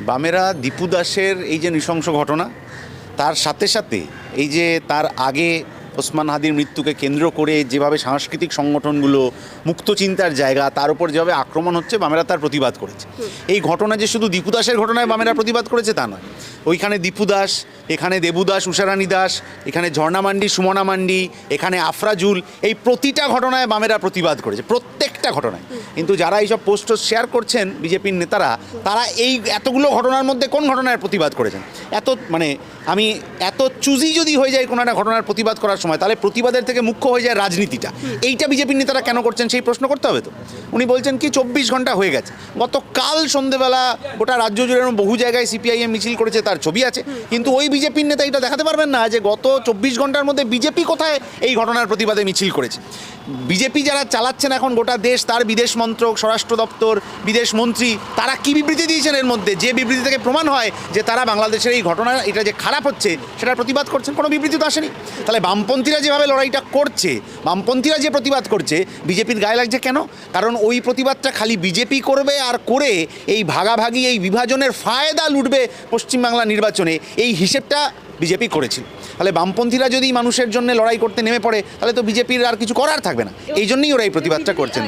বামেরা দীপু দাসের এই যে নৃশংস ঘটনা, তার সাথে সাথে এই যে তার আগে ওসমান হাদির মৃত্যুকে কেন্দ্র করে যেভাবে সাংস্কৃতিক সংগঠনগুলো মুক্ত চিন্তার জায়গা, তার উপর যেভাবে আক্রমণ হচ্ছে, বামেরা তার প্রতিবাদ করেছে। এই ঘটনা যে শুধু দীপু দাসের ঘটনায় বামেরা প্রতিবাদ করেছে তা নয়, ওইখানে দীপু দাস, এখানে দেবু দাস, উষারানী দাস, এখানে ঝর্ণা মান্ডি, সুমনা মান্ডি, এখানে আফরাজুল, এই প্রতিটা ঘটনায় বামেরা প্রতিবাদ করেছে, প্রত্যেকটা ঘটনায়। কিন্তু যারা এইসব পোস্ট শেয়ার করছেন বিজেপির নেতারা, তারা এই এতগুলো ঘটনার মধ্যে কোন ঘটনার প্রতিবাদ করেছেন? আমি এত চুজি যদি হয়ে যায় কোনো একটা ঘটনার প্রতিবাদ করার সময়, তাহলে প্রতিবাদের থেকে মুখ্য হয়ে যায় রাজনীতিটা। এইটা বিজেপির নেতারা কেন করছেন সেই প্রশ্ন করতে হবে তো। উনি বলছেন কি 24 ঘন্টা হয়ে গেছে, গতকাল সন্ধেবেলা গোটা রাজ্য জুড়ে বহু জায়গায় সিপিআইএম মিছিল করেছে, তার ছবি আছে, কিন্তু ওই বিজেপির নেতা এটা দেখাতে পারবেন না যে গত 24 ঘন্টার মধ্যে বিজেপি কোথায় এই ঘটনার প্রতিবাদে মিছিল করেছে। বিজেপি যারা চালাচ্ছেন এখন গোটা দেশ, তার বিদেশ মন্ত্রক, স্বরাষ্ট্র দপ্তর, বিদেশ মন্ত্রী, তারা কি বিবৃতি দিয়েছেন এর মধ্যে, যে বিবৃতি থেকে প্রমাণ হয় যে তারা বাংলাদেশের এই ঘটনা, এটা যে খারাপ হচ্ছে সেটার প্রতিবাদ করছেন? কোনো বিবৃতি তো আসেনি। তাহলে বামপন্থীরা যেভাবে লড়াইটা করছে, বামপন্থীরা যে প্রতিবাদ করছে, বিজেপির গায়ে লাগছে কেন? কারণ ওই প্রতিবাদটা খালি বিজেপি করবে, আর করে এই ভাগাভাগি, এই বিভাজনের ফায়দা লুটবে পশ্চিমবাংলা নির্বাচনে, এই হিসেবটা বিজেপি করেছিল। তাহলে বামপন্থীরা যদি মানুষের জন্য লড়াই করতে নেমে পড়ে, তাহলে তো বিজেপির আর কিছু করার থাকবে না। এই জন্যই ওরা এই প্রতিবাদটা করছেন।